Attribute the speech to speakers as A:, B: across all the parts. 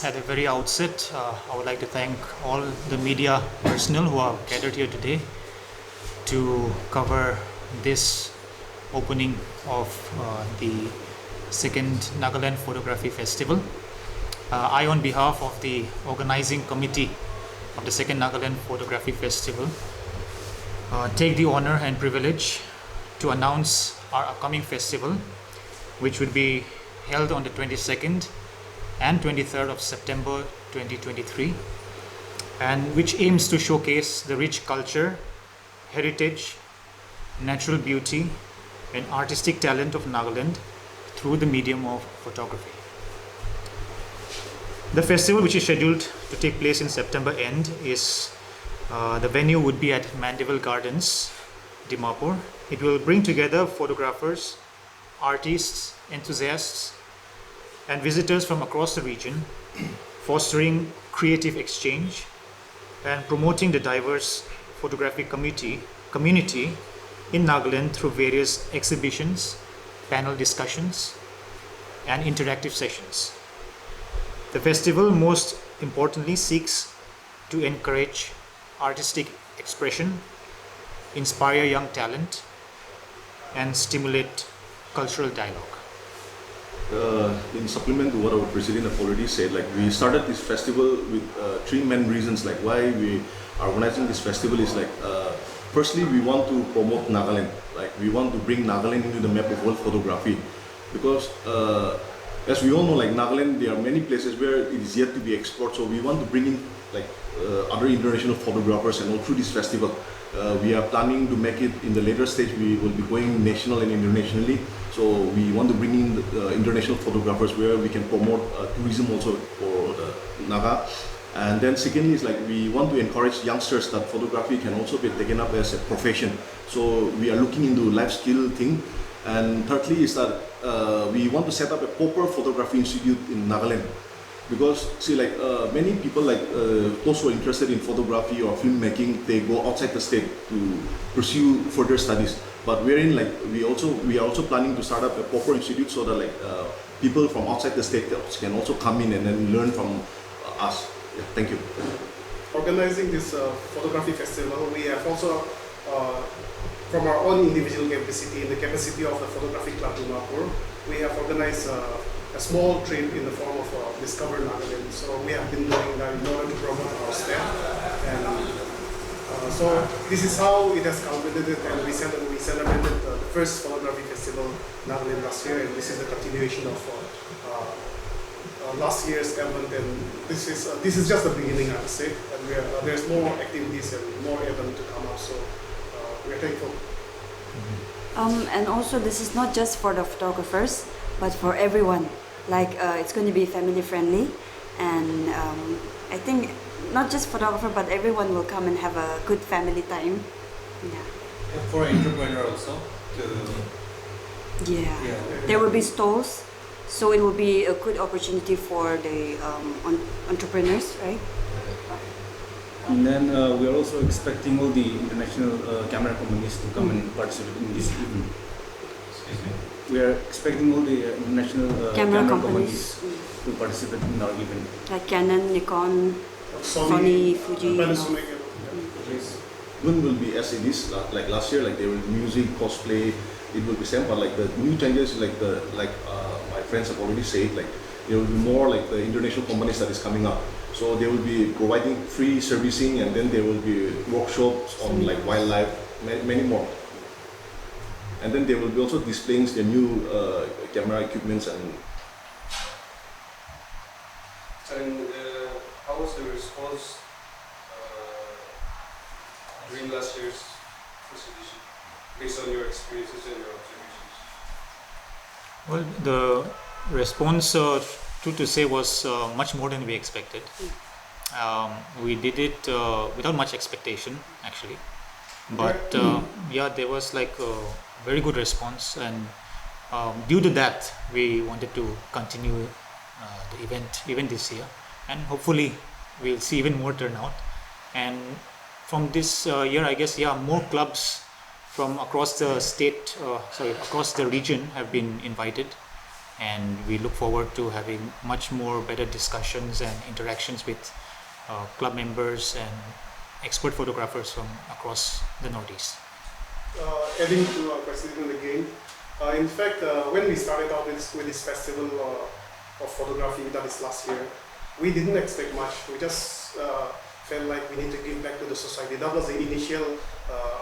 A: at the very outset, I would like to thank all the media personnel who are gathered here today to cover this opening of the second Nagaland Photography Festival. I, on behalf of the organizing committee of the second Nagaland Photography Festival, take the honor and privilege to announce our upcoming festival, which will be held on the 22nd and 23rd of September 2023, and which aims to showcase the rich culture, heritage, natural beauty, and artistic talent of Nagaland through the medium of photography. The festival, which is scheduled to take place in September end, is the venue would be at Mandeville Gardens, Dimapur. It will bring together photographers, artists, enthusiasts, and visitors from across the region, fostering creative exchange and promoting the diverse photographic community in Nagaland through various exhibitions, panel discussions, and interactive sessions. The festival most importantly seeks to encourage artistic expression, inspire young talent, and stimulate cultural dialogue.
B: In supplement to what our president have already said, like we started this festival with three main reasons, like why we are organizing this festival is like, firstly, we want to promote Nagaland. Like we want to bring Nagaland into the map of world photography, because as we all know, like Nagaland, there are many places where it is yet to be explored. So we want to bring in like other international photographers, and all through this festival, we are planning to make it in the later stage. We will be going national and internationally. So we want to bring in international photographers where we can promote tourism also for the Naga. And then secondly is like we want to encourage youngsters that photography can also be taken up as a profession. So we are looking into life skill thing. And thirdly is that we want to set up a proper photography institute in Nagaland. Because see, like many people, like those who are interested in photography or filmmaking, they go outside the state to pursue further studies. But we are also planning to start up a proper institute so that like people from outside the state can also come in and then learn from us. Yeah, thank you.
C: Organizing this photography festival, we have also, from our own individual capacity, in the capacity of the Photography Club Dimapur, we have organized a small trip in the form of Discover Nagaland. So we have been doing that in order to promote our staff. And so this is how it has culminated, and we celebrated the first photography festival Nagaland last year, and this is the continuation of last year's event, and this is just the beginning, I would say, and there's more activities and more events to come up, so we're thankful.
D: And also this is not just for the photographers, but for everyone. Like it's going to be family friendly, and I think not just photographer, but everyone will come and have a good family time. Yeah.
E: And for entrepreneur also.
D: Yeah. There will be stalls, so it will be a good opportunity for the entrepreneurs, right?
F: And then we are also expecting all the international camera companies to come and participate in this event. We are expecting all the international camera companies to participate in our event.
D: Like Canon, Nikon, Sony, Fuji.
C: Panasonic.
B: Even will be as it is, like last year, like there will be music, cosplay, it will be same, but like the new changes, like my friends have already said, like there will be more like the international companies that is coming up. So they will be providing free servicing, and then there will be workshops on like wildlife, many more. And then they will be also displaying their new camera equipments. And
G: how was the response during last year's first edition, based on your experiences and your observations?
A: Well, the response, true to say, was much more than we expected. We did it without much expectation, actually. But yeah, there was like a very good response, and due to that, we wanted to continue the event even this year, and hopefully we'll see even more turnout. And from this year, I guess, yeah, more clubs from across the state, across the region have been invited and we look forward to having much more better discussions and interactions with club members and expert photographers from across the Northeast.
C: Adding to our president again, in fact, when we started out with this festival of photography, that is last year, we didn't expect much. We just felt like we need to give back to the society. That was the initial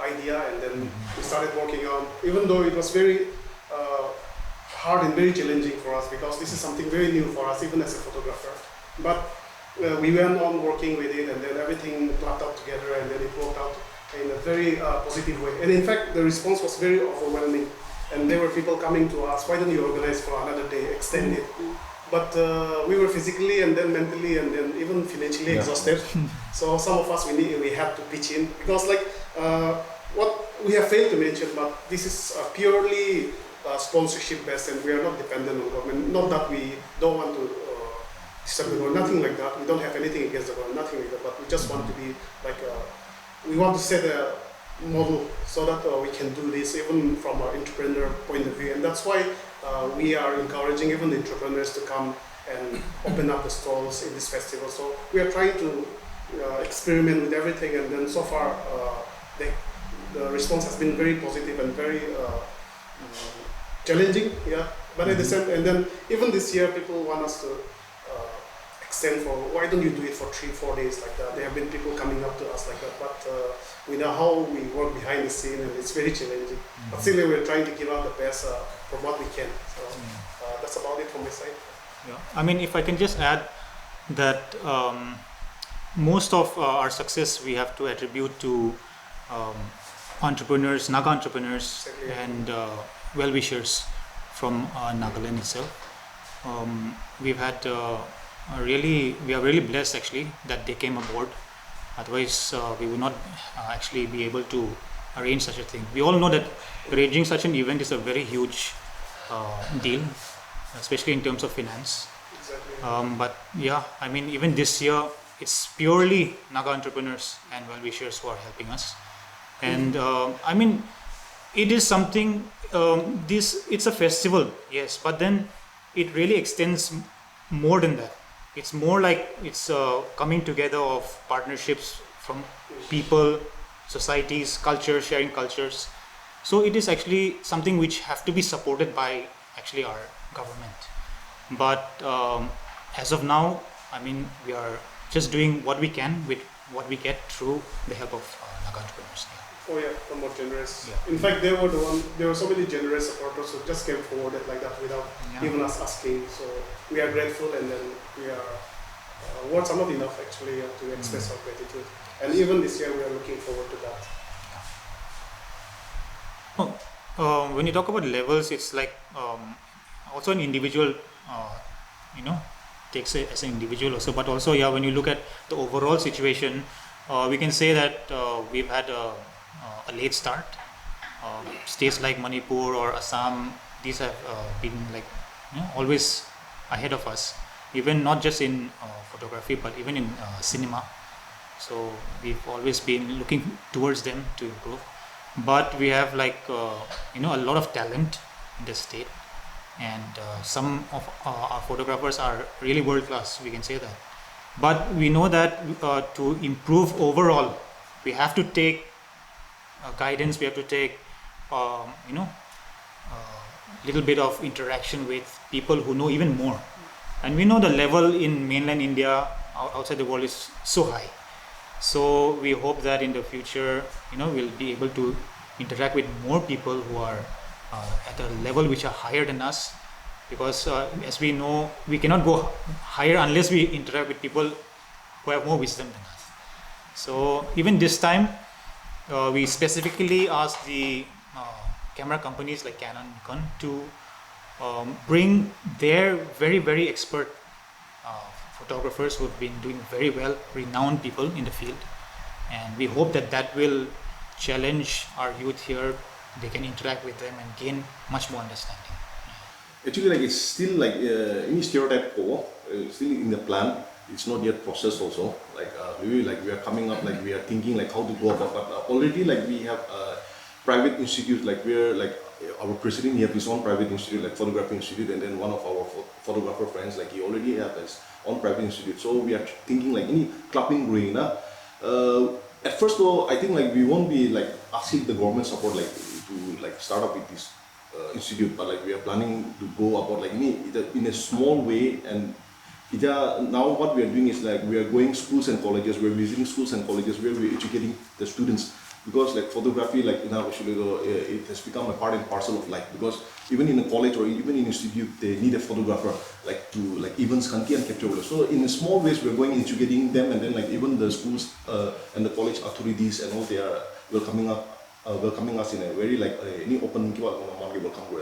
C: idea, and then we started working on, even though it was very hard and very challenging for us, because this is something very new for us, even as a photographer. But we went on working with it, and then everything clapped out together, and then it worked out in a very positive way. And in fact, the response was very overwhelming. And there were people coming to us, why don't you organize for another day, extend it? But we were physically and then mentally and then even financially exhausted. So some of us, we had to pitch in, because like what we have failed to mention, but this is purely sponsorship based, and we are not dependent on government. Not that we don't want to disturb the government, nothing like that. We don't have anything against the government, nothing like that, but we just want to be like, we want to set a model so that we can do this even from our entrepreneur point of view. And that's why we are encouraging even the entrepreneurs to come and open up the stalls in this festival. So we are trying to experiment with everything, and then so far the response has been very positive and very challenging, yeah. But at the same, and then even this year people want us to extend for, why don't you do it for 3-4 days like that? There have been people coming up to us like that, but we know how we work behind the scene, and it's very challenging. But still, we're trying to give out the best from what we can. So that's about it from my side.
A: Yeah, I mean, if I can just add that most of our success we have to attribute to entrepreneurs, Naga entrepreneurs,
C: Exactly.
A: and well-wishers from Nagaland itself. We've had we are really blessed actually that they came aboard. Otherwise, we would not actually be able to arrange such a thing. We all know that arranging such an event is a very huge deal, especially in terms of finance.
C: Exactly.
A: But yeah, I mean, even this year, it's purely Naga entrepreneurs and well-wishers who are helping us. And I mean, it is something, it's a festival, yes, but then it really extends more than that. It's more like it's coming together of partnerships from people, societies, cultures, sharing cultures. So it is actually something which have to be supported by actually our government. But as of now, I mean, we are just doing what we can with what we get through the help of Naga entrepreneurs.
C: Oh yeah, the more generous.
A: Yeah.
C: In fact, there were so many generous supporters who just came forward like that without even us asking. So we are grateful, and then we are words are not enough actually to express our gratitude. And even this year, we are looking forward to that.
A: When you talk about levels, it's like also an individual, takes it as an individual also. But also, yeah, when you look at the overall situation, we can say that we've had a late start. States like Manipur or Assam, these have been like always ahead of us. Even not just in photography, but even in cinema. So we've always been looking towards them to improve. But we have like a lot of talent in the state, and some of our photographers are really world class. We can say that. But we know that to improve overall, we have to take guidance. We have to take little bit of interaction with people who know even more. And we know the level in mainland India outside the world is so high. So we hope that in the future, we'll be able to interact with more people who are at a level which are higher than us. Because as we know, we cannot go higher unless we interact with people who have more wisdom than us. So even this time, we specifically asked the camera companies like Canon, Nikon to bring their very, very expert photographers who have been doing very well, renowned people in the field. And we hope that will challenge our youth here. They can interact with them and gain much more understanding.
B: Actually, like it's still like any stereotype still in the plan. It's not yet processed also. Like maybe like we are coming up, like we are thinking like how to go about. But already like we have private institutes, like we're like our president, he have his own private institute, like photography institute, and then one of our photographer friends, like he already have his own private institute. So we are thinking like any clubbing green, at first though, I think like we won't be like asking the government support like to like start up with this institute, but like we are planning to go about like in a small way. And now what we are doing is like we are going schools and colleges, we are visiting schools and colleges where we are educating the students, because like photography like in our it has become a part and parcel of life, because even in a college or even in institute they need a photographer like to like events can capture. So in small ways we are going educating them, and then like even the schools and the college authorities and all, they are welcoming us in a very like any open welcome.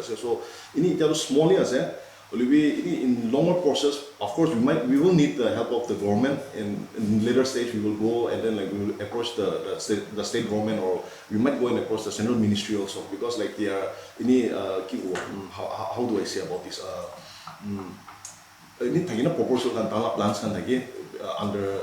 B: So ini just small as in longer process, of course we will need the help of the government. In later stage we will go and then like we will approach the state government, or we might go and approach the central ministry also, because like they are how do I say about this ini proposal kan plans kan under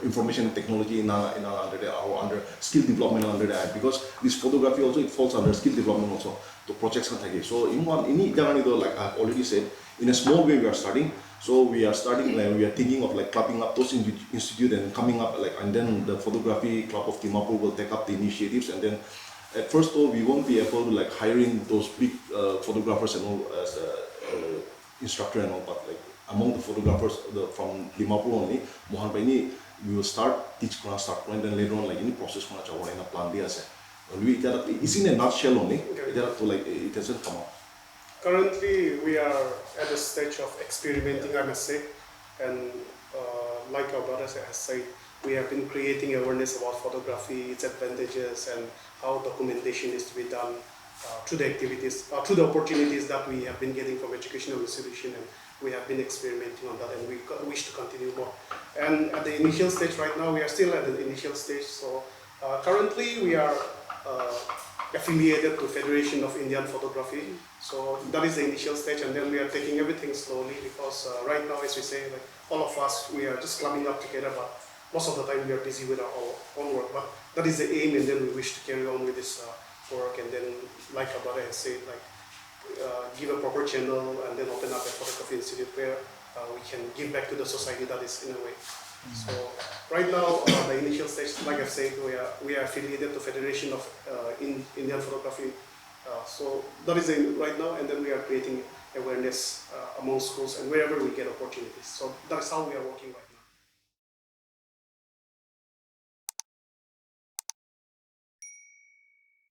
B: information technology under there, or under skill development under that, because this photography also it falls under skill development also to projects kan so in one ini jangan itu, like I've already said, in a small way we are starting. So we are starting like we are thinking of like clubbing up those institute and coming up like, and then the photography club of Dimapur will take up the initiatives. And then at first though we won't be able to like hiring those big photographers and all as instructor and all, but like among the photographers from Dimapur only, Mohan Bhai, we will start teach class, start and then later on like any process kona chawa in a plan dia se. We it's in a nutshell only. It doesn't come out.
C: Currently, we are at the stage of experimenting, I must say, and like our brother has said, we have been creating awareness about photography, its advantages, and how documentation is to be done through the activities, through the opportunities that we have been getting from educational institution, and we have been experimenting on that, and we wish to continue more. And at the initial stage right now, we are still at the initial stage. So currently, we are affiliated to Federation of Indian Photography. So that is the initial stage, and then we are taking everything slowly, because right now, as we say, like all of us, we are just clubbing up together, but most of the time we are busy with our own work. But that is the aim, and then we wish to carry on with this work, and then like our brother has said, like give a proper channel, and then open up a photography institute where we can give back to the society. That is in a way. So right now, the initial stage, like I've said, we are affiliated to Federation of Indian Photography. So that is right now, and then we are creating awareness among schools and wherever we get opportunities. So that's how we are working right now.